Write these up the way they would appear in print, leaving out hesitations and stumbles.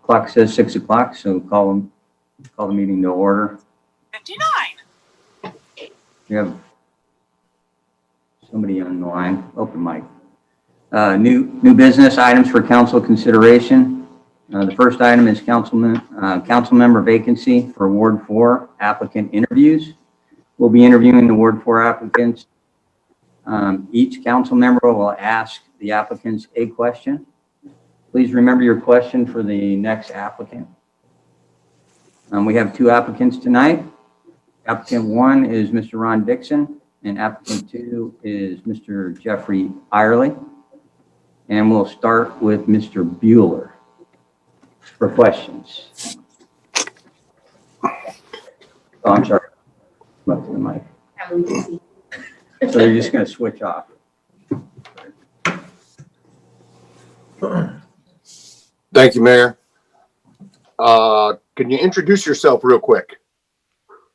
Clock says 6 o'clock, so call the meeting to order. 59. We have somebody on the line. Open mic. New business items for council consideration. The first item is council member vacancy for Ward 4 applicant interviews. We'll be interviewing the Ward 4 applicants. Each council member will ask the applicants a question. Please remember your question for the next applicant. We have 2 applicants tonight. Applicant 1 is Mr. Ron Dixon, and applicant 2 is Mr. Jeffrey Irely. And we'll start with Mr. Bueller for questions. Oh, I'm sorry. Left the mic. So they're just going to switch off. Thank you, Mayor. Can you introduce yourself real quick?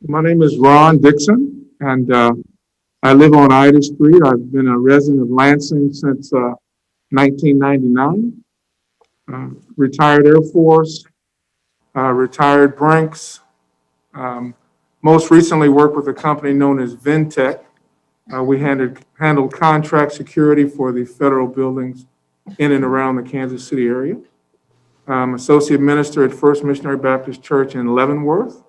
My name is Ron Dixon, and I live on Ida Street. I've been a resident of Lansing since 1999. Retired Air Force, retired Brinks. Most recently worked with a company known as Ventec. We handled contract security for the federal buildings in and around the Kansas City area. Associate minister at First Missionary Baptist Church in Leavenworth.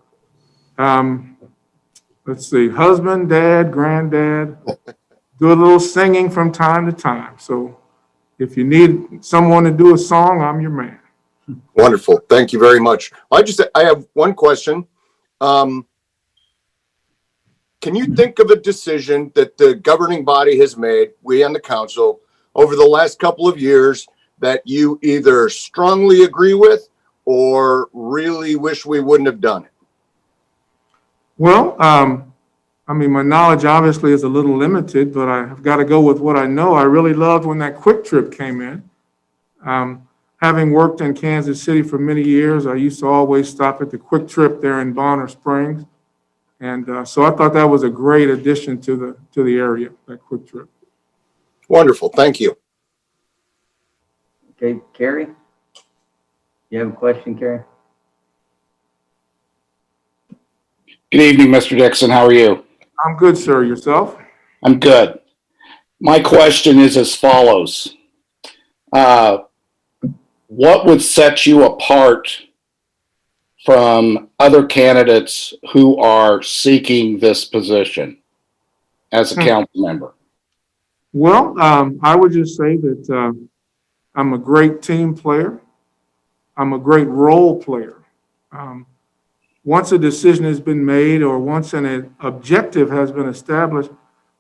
Let's see, husband, dad, granddad, do a little singing from time to time. So if you need someone to do a song, I'm your man. Wonderful. Thank you very much. I have one question. Can you think of a decision that the governing body has made, we on the council, over the last couple of years that you either strongly agree with or really wish we wouldn't have done it? Well, I mean, my knowledge obviously is a little limited, but I've got to go with what I know. I really loved when that Quick Trip came in. Having worked in Kansas City for many years, I used to always stop at the Quick Trip there in Bonner Springs. And so I thought that was a great addition to the area, that Quick Trip. Wonderful. Thank you. Okay, Carrie? You have a question, Carrie? Good evening, Mr. Dixon. How are you? I'm good, sir. Yourself? I'm good. My question is as follows. What would set you apart from other candidates who are seeking this position as a council member? Well, I would just say that I'm a great team player. I'm a great role player. Once a decision has been made or once an objective has been established,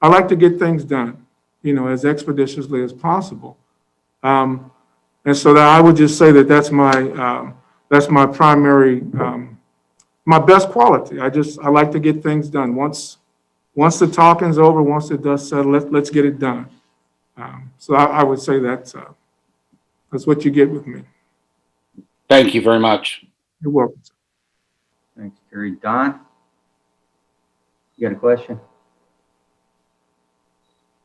I like to get things done, as expeditiously as possible. And so that I would just say that that's my primary, my best quality. I like to get things done. Once the talking's over, once the dust settles, let's get it done. So I would say that's what you get with me. Thank you very much. You're welcome. Thanks, Carrie. Don? You got a question?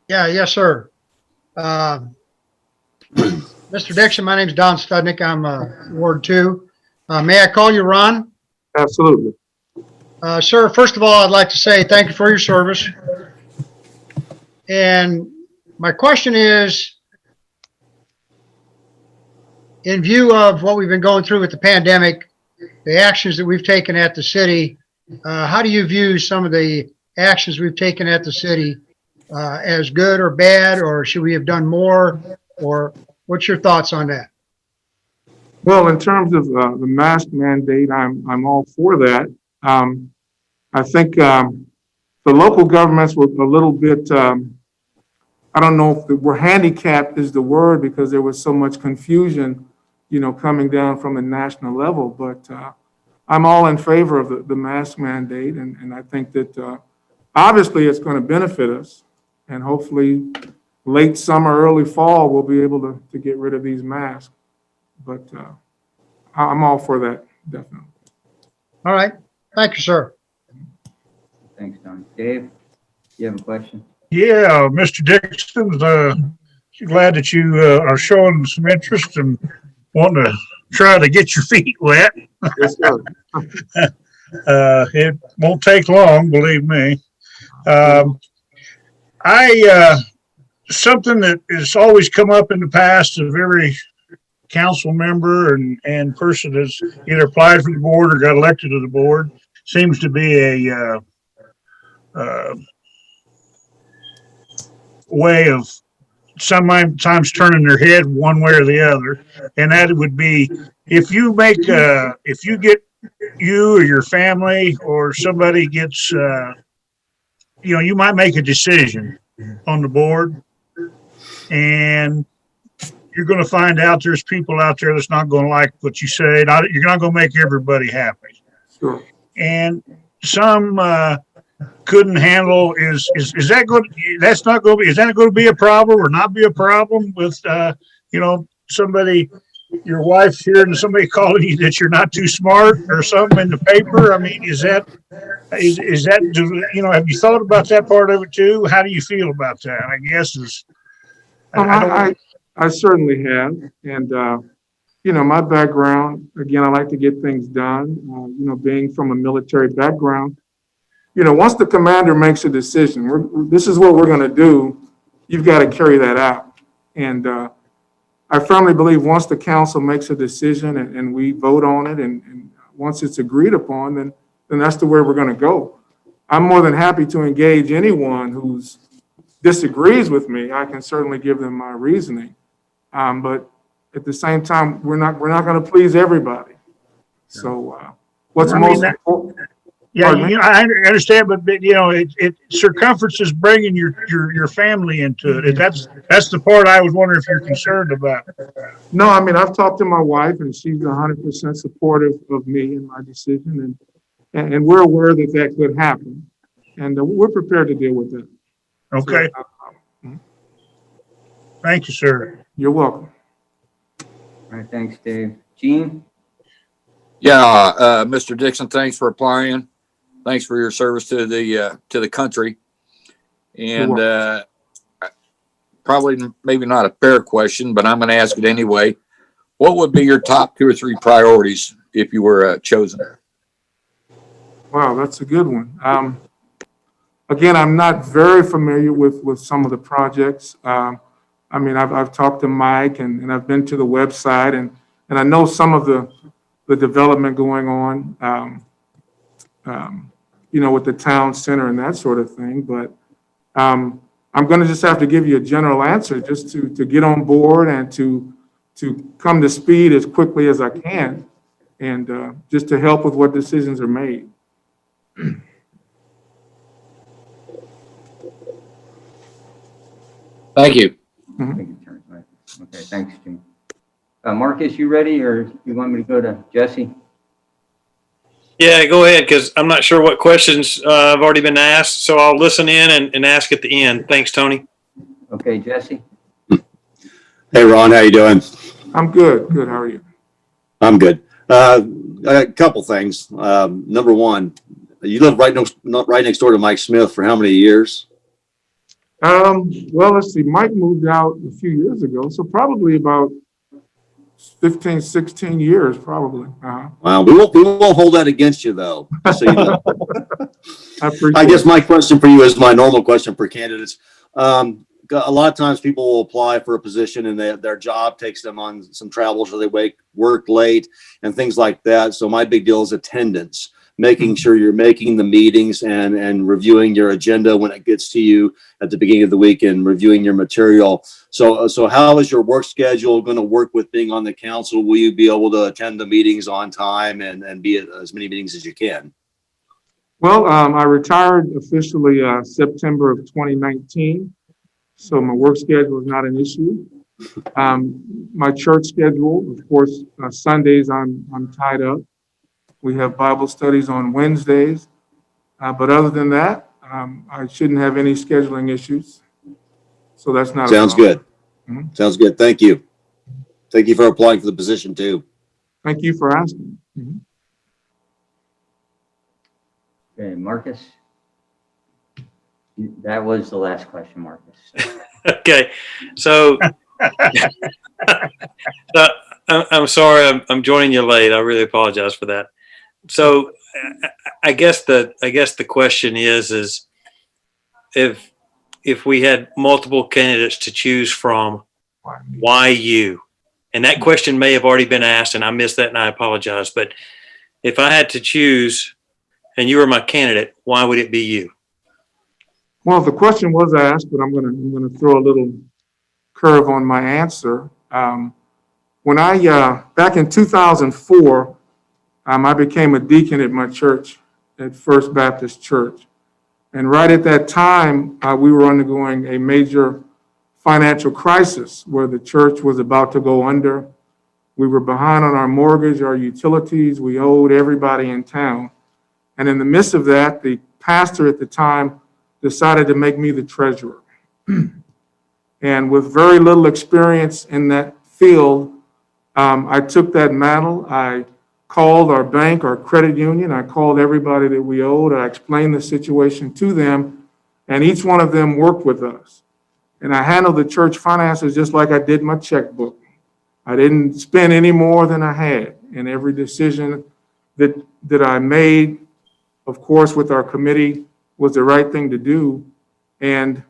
Yeah, yes, sir. Mr. Dixon, my name is Don Studnick. I'm Ward 2. May I call you Ron? Absolutely. Sir, first of all, I'd like to say thank you for your service. And my question is, in view of what we've been going through with the pandemic, the actions that we've taken at the city, how do you view some of the actions we've taken at the city as good or bad, or should we have done more, or what's your thoughts on that? Well, in terms of the mask mandate, I'm all for that. I think the local governments were a little bit, I don't know if we're handicapped is the word, because there was so much confusion, coming down from the national level. But I'm all in favor of the mask mandate. And I think that obviously it's going to benefit us. And hopefully late summer, early fall, we'll be able to get rid of these masks. But I'm all for that, definitely. All right. Thank you, sir. Thanks, Don. Dave, you have a question? Yeah, Mr. Dixon, glad that you are showing some interest and wanting to try to get your feet wet. Yes, sir. It won't take long, believe me. I something that has always come up in the past of every council member and person that's either applied for the board or got elected to the board seems to be a way of sometimes turning their head one way or the other, and that would be if you get you or your family or somebody gets you might make a decision on the board, and you're going to find out there's people out there that's not going to like what you say. You're not going to make everybody happy. Sure. And some couldn't handle is that going that's not going to be, is that going to be a problem or not be a problem with somebody, your wife's hearing somebody calling you that you're not too smart or something in the paper? I mean, is that have you thought about that part of it too? How do you feel about that? I guess I certainly have. And, my background, again, I like to get things done. Being from a military background, once the commander makes a decision, this is what we're going to do, you've got to carry that out. And I firmly believe once the council makes a decision and we vote on it, and once it's agreed upon, then that's the way we're going to go. I'm more than happy to engage anyone who disagrees with me. I can certainly give them my reasoning. But at the same time, we're not going to please everybody. So what's most important? Yeah, I understand, but circumference is bringing your family into it. That's the part I was wondering if you're concerned about. No, I mean, I've talked to my wife, and she's 100% supportive of me and my decision, and we're aware that could happen, and we're prepared to deal with it. Okay. So, thank you, sir. You're welcome. All right, thanks, Dave. Gene? Yeah, Mr. Dixon, thanks for applying. Thanks for your service to the country. And probably maybe not a fair question, but I'm going to ask it anyway. What would be your top 2 or 3 priorities if you were chosen? Wow, that's a good one. Again, I'm not very familiar with some of the projects. I mean, I've talked to Mike and I've been to the website and I know some of the development going on. With the town center and that sort of thing. But I'm going to just have to give you a general answer just to get on board and to come to speed as quickly as I can and just to help with what decisions are made. Thank you. Okay, thanks, Gene. Marcus, you ready, or you want me to go to Jesse? Yeah, go ahead, because I'm not sure what questions have already been asked, so I'll listen in and ask at the end. Thanks, Tony. Okay, Jesse? Hey, Ron, how you doing? I'm good. Good. How are you? I'm good. I got a couple things. Number one, you lived right next door to Mike Smith for how many years? Well, let's see. Mike moved out a few years ago, so probably about 15, 16 years, probably. Well, we won't hold that against you, though. Just so you know. I guess my question for you is my normal question for candidates. A lot of times people will apply for a position and their job takes them on some travels or they work late and things like that. So my big deal is attendance, making sure you're making the meetings and reviewing your agenda when it gets to you at the beginning of the week and reviewing your material. So how is your work schedule going to work with being on the council? Will you be able to attend the meetings on time and be at as many meetings as you can? Well, I retired officially September of 2019. So my work schedule is not an issue. My church schedule, of course, Sundays I'm tied up. We have Bible studies on Wednesdays. But other than that, I shouldn't have any scheduling issues. So that's not Sounds good. Mm-hmm. Sounds good. Thank you. Thank you for applying for the position too. Thank you for asking. Mm-hmm. Okay, Marcus? That was the last question, Marcus. Okay, so I'm sorry, I'm joining you late. I really apologize for that. So, I guess the question is if we had multiple candidates to choose from, why you? And that question may have already been asked, and I missed that, and I apologize. But if I had to choose, and you were my candidate, why would it be you? Well, the question was asked, but I'm gonna throw a little curve on my answer. When back in 2004, I became a deacon at my church, at First Baptist Church. And right at that time, we were undergoing a major financial crisis where the church was about to go under. We were behind on our mortgage, our utilities. We owed everybody in town. And in the midst of that, the pastor at the time decided to make me the treasurer. And with very little experience in that field, I took that mantle. I called our bank, our credit union. I called everybody that we owed. I explained the situation to them, and each one of them worked with us. And I handled the church finances just like I did my checkbook. I didn't spend any more than I had. And every decision that I made, of course, with our committee, was the right thing to do. And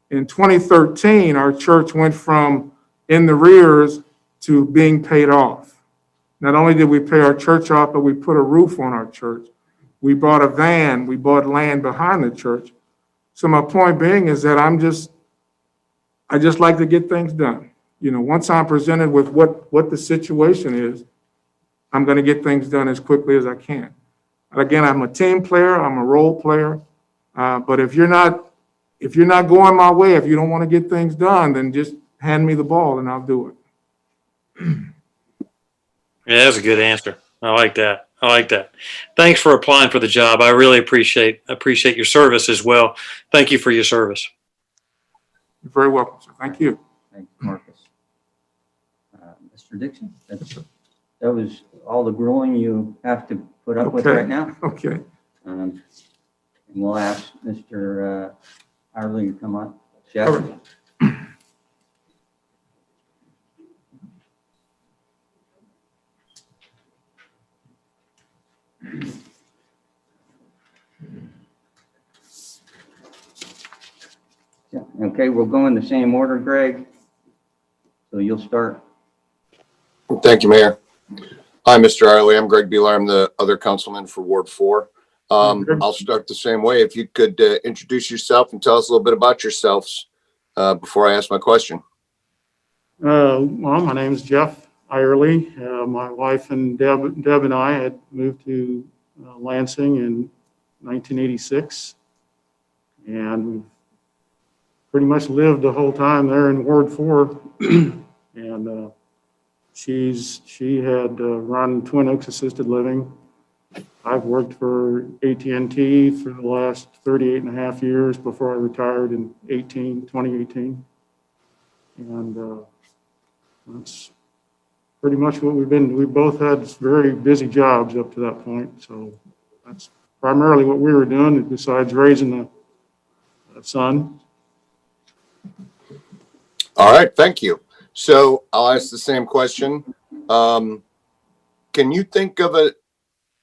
in 2013, our church went from in the rears to being paid off. Not only did we pay our church off, but we put a roof on our church. We bought a van, we bought land behind the church. So my point being is that I just like to get things done. You know, once I'm presented with what the situation is, I'm going to get things done as quickly as I can. Again, I'm a team player, I'm a role player, but if you're not going my way, if you don't want to get things done, then just hand me the ball and I'll do it. Yeah, that's a good answer. I like that. Thanks for applying for the job. I really appreciate your service as well. Thank you for your service. You're very welcome, sir. Thank you. Thanks, Marcus. Mr. Dixon, that was all the grueling you have to put up with right now. Okay. And we'll ask Mr. Ireland to come up. Jeff? All right. Yeah. Okay, we'll go in the same order, Greg. So you'll start. Thank you, Mayor. Hi, Mr. Arley. I'm Greg Beeler. I'm the other councilman for Ward 4. I'll start the same way. If you could introduce yourself and tell us a little bit about yourselves before I ask my question. Well, my name's Jeff Irely. My wife and Deb and I had moved to Lansing in 1986, and we've pretty much lived the whole time there in Ward 4. And she had run Twin Oaks Assisted Living. I've worked for AT&T for the last 38 and a half years before I retired in 2018. And that's pretty much what we both had very busy jobs up to that point. So that's primarily what we were doing besides raising a son. All right, thank you. So I'll ask the same question. Can you think of a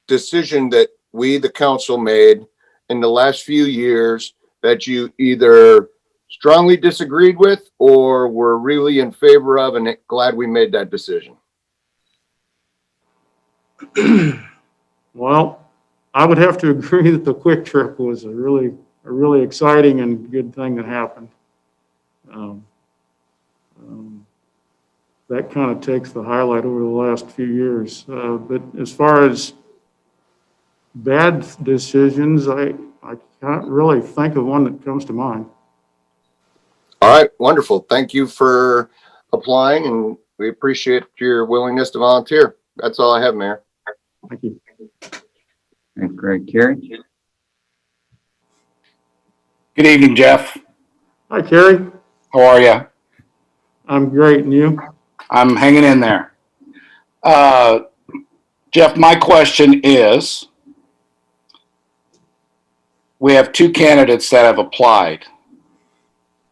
decision that we, the council, made in the last few years that you either strongly disagreed with or were really in favor of and glad we made that decision? Well, I would have to agree that the Quick Trip was a really exciting and good thing that happened. That kind of takes the highlight over the last few years. But as far as bad decisions, I can't really think of one that comes to mind. All right, wonderful. Thank you for applying, and we appreciate your willingness to volunteer. That's all I have, Mayor. Thank you. Thanks, Greg. Carrie? Good evening, Jeff. Hi, Kerry. How are you? I'm great, and you? I'm hanging in there. Jeff, my question is, we have two candidates that have applied.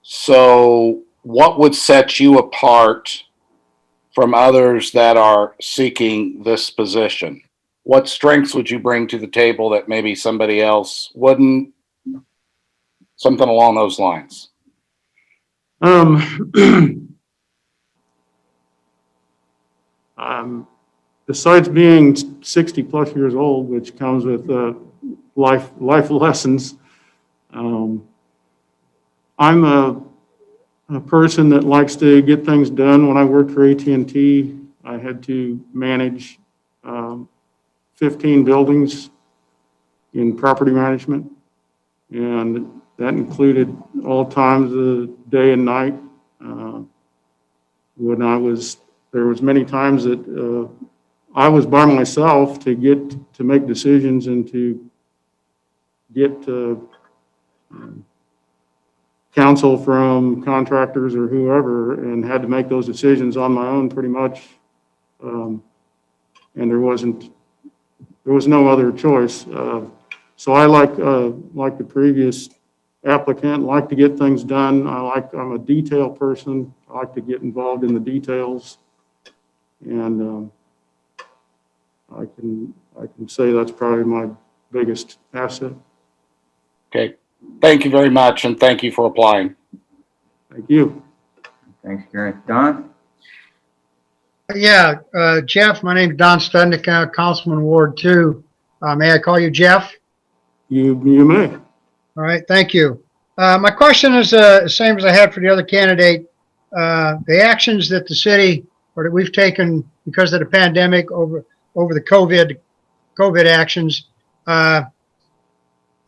So what would set you apart from others that are seeking this position? What strengths would you bring to the table that maybe somebody else wouldn't? Something along those lines. Besides being 60 plus years old, which comes with life lessons, I'm a person that likes to get things done. When I worked for AT&T, I had to manage 15 buildings in property management, and that included all times of the day and night. There was many times that I was by myself to make decisions and to get counsel from contractors or whoever, and had to make those decisions on my own pretty much. And there was no other choice. So I like the previous applicant, like to get things done. I'm a detail person. I like to get involved in the details. And I can say that's probably my biggest asset. Okay. Thank you very much, and thank you for applying. Thank you. Thanks, Gary. Don? Yeah, Jeff, my name is Don Studnicka, Councilman Ward 2. May I call you Jeff? You may. All right, thank you. My question is the same as I had for the other candidate. The actions that the city or that we've taken because of the pandemic over the COVID actions,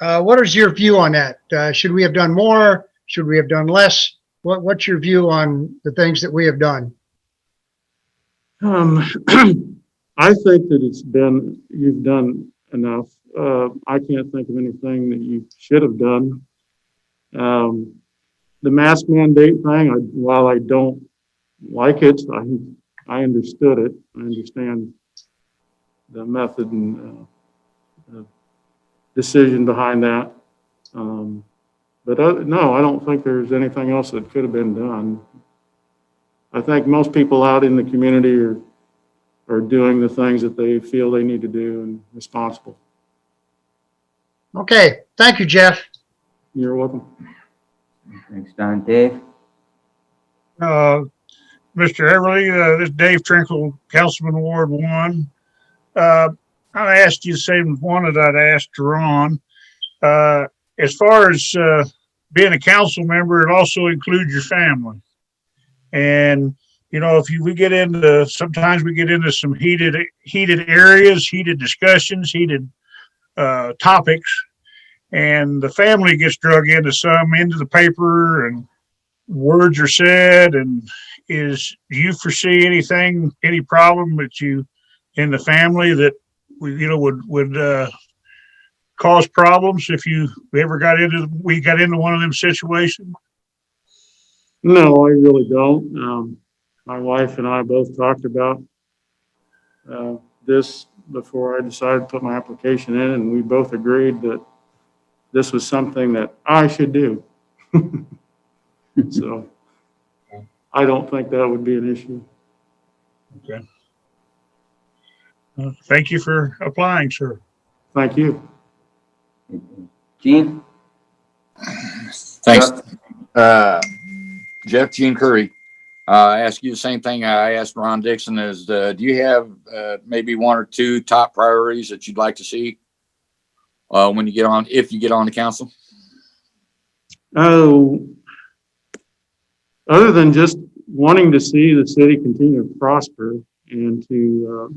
what is your view on that? Should we have done more? Should we have done less? What's your view on the things that we have done? I think that you've done enough. I can't think of anything that you should have done. The mask mandate thing, while I don't like it, I understood it. I understand the method and decision behind that. But no, I don't think there's anything else that could have been done. I think most people out in the community are doing the things that they feel they need to do and responsible. Okay, thank you, Jeff. You're welcome. Thanks, Don. Dave? Mr. Everly, this is Dave Trinkle, Councilman Ward 1. I asked you the same one that I'd asked Ron. As far as being a council member, it also includes your family. And, you know, sometimes we get into some heated areas, heated discussions, heated topics, and the family gets drug into the paper, and words are said. And do you foresee any problem that you in the family that would cause problems if we got into one of them situations? No, I really don't. My wife and I both talked about this before I decided to put my application in, and we both agreed that this was something that I should do. So I don't think that would be an issue. Okay. Thank you for applying, sir. Thank you. Gene? Thanks. Jeff, Gene Curry. I ask you the same thing I asked Ron Dixon is, do you have maybe one or two top priorities that you'd like to see when you get on, if you get on the council? Oh, other than just wanting to see the city continue to prosper and to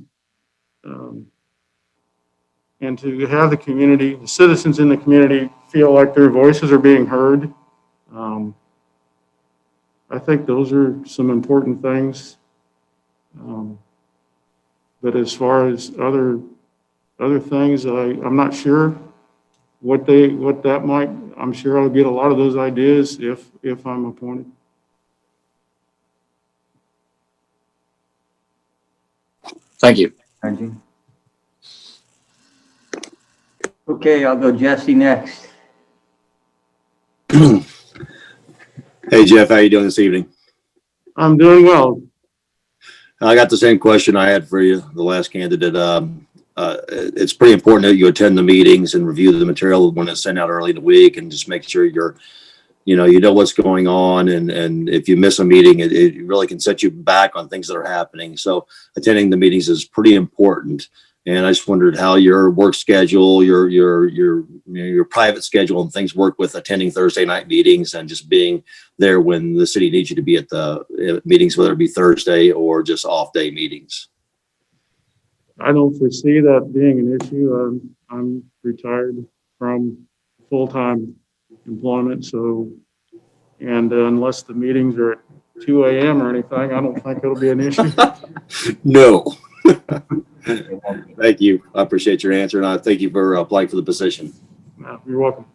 have the community, the citizens in the community feel like their voices are being heard. I think those are some important things. But as far as other things, I'm not sure what that might. I'm sure I'll get a lot of those ideas if I'm appointed. Thank you. Hi, Gene. Okay, I'll go Jesse next. Hey, Jeff, how you doing this evening? I'm doing well. I got the same question I had for you, the last candidate. It's pretty important that you attend the meetings and review the material when it's sent out early in the week, and just make sure you know what's going on. And if you miss a meeting, it really can set you back on things that are happening. So attending the meetings is pretty important. And I just wondered how your work schedule, your private schedule and things work with attending Thursday night meetings and just being there when the city needs you to be at the meetings, whether it be Thursday or just off day meetings. I don't foresee that being an issue. I'm retired from full-time employment, so, and unless the meetings are at 2 a.m. or anything, I don't think it'll be an issue. No. Thank you. I appreciate your answer, and I thank you for applying for the position. No, you're welcome.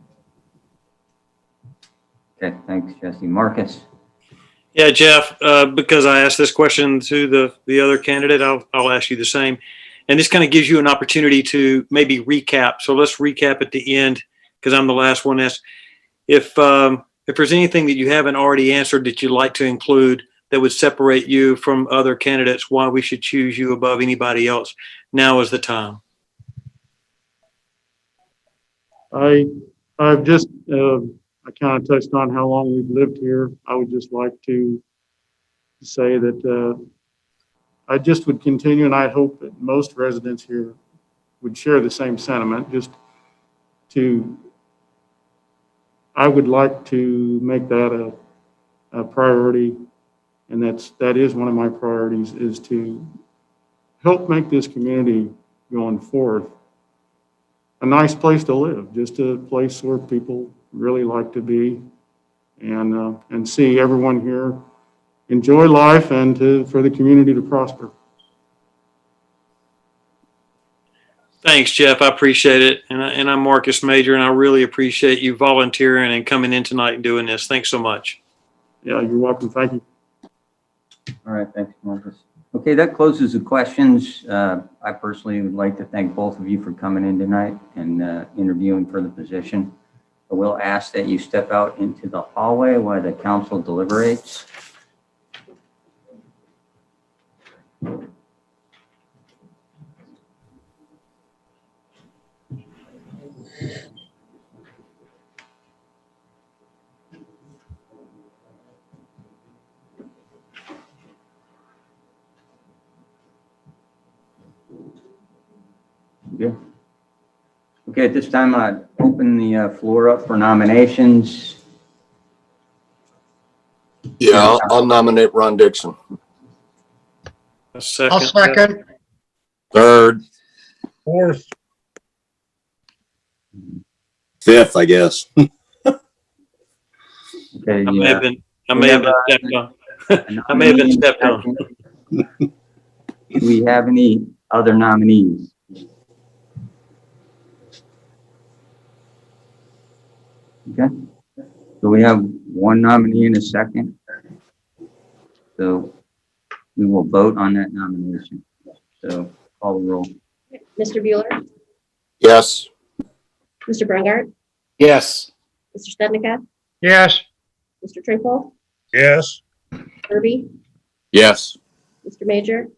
Okay, thanks, Jesse. Marcus? Yeah, Jeff, because I asked this question to the other candidate, I'll ask you the same. And this kind of gives you an opportunity to maybe recap. So let's recap at the end, because I'm the last one asked. If there's anything that you haven't already answered that you'd like to include that would separate you from other candidates, why we should choose you above anybody else, now is the time. I've just, I kind of touched on how long we've lived here. I would just like to say that I just would continue, and I hope that most residents here would share the same sentiment, I would like to make that a priority, and that is one of my priorities, is to help make this community going forward a nice place to live, just a place where people really like to be, and see everyone here enjoy life, and for the community to prosper. Thanks, Jeff. I appreciate it. And I'm Marcus Major, and I really appreciate you volunteering and coming in tonight and doing this. Thanks so much. Yeah, you're welcome. Thank you. All right, thanks, Marcus. Okay, that closes the questions. I personally would like to thank both of you for coming in tonight and interviewing for the position. I will ask that you step out into the hallway while the council deliberates. Yeah. Okay, at this time, I'd open the floor up for nominations. Yeah, I'll nominate Ron Dixon. A second. I'll second. Third. Fourth. Fifth, I guess. Okay, I may have been stepped on. I may have been stepped on. Do we have any other nominees? Okay, so we have one nominee and a second. So we will vote on that nomination. So call the roll. Mr. Bueller, Yes. Mr. Brungart, Yes. Mr. Stednica, Yes. Mr. Trinkle, Yes. Kirby, Yes. Mr. Major,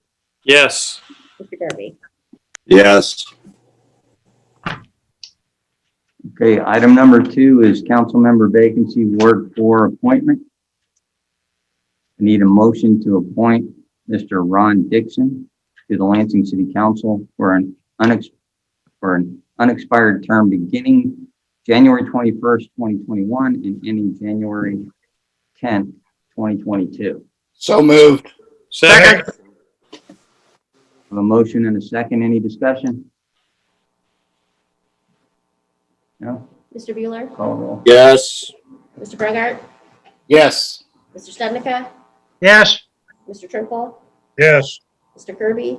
Yes. Mr. Garvey. Yes. Okay, item number 2 is council member vacancy, Ward 4 appointment. I need a motion to appoint Mr. Ron Dixon to the Lansing City Council for an unexpired term beginning January 21st, 2021 and ending January 10th, 2022. So moved. Second. I have a motion and a second. Any discussion? No? Mr. Bueller, Call the roll. Yes. Mr. Brungart, Yes. Mr. Stednica, Yes. Mr. Trinkle, Yes. Mr. Kirby,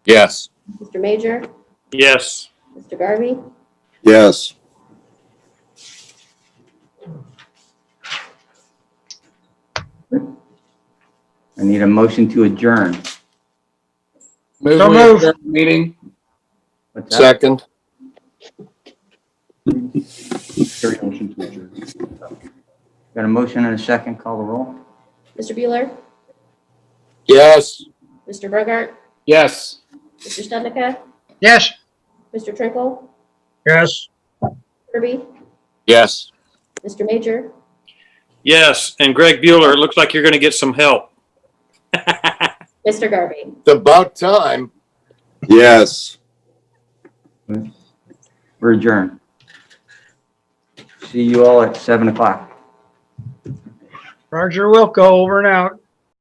Yes. Mr. Major, Yes. Mr. Garvey. Yes. I need a motion to adjourn. Move So we moved. adjourn the meeting. What's that? Second. Got a motion and a second. Call the roll. Mr. Bueller, Yes. Mr. Brugart, Yes. Mr. Stednica, Yes, Mr. Trinkle, Yes. Kirby, Yes. Mr. Major, Yes, and Greg Bueller, it looks like you're going to get some help. Mr. Garvey. It's about time. Yes. We're adjourned. See you all at 7 o'clock. Roger Wilco, over and out.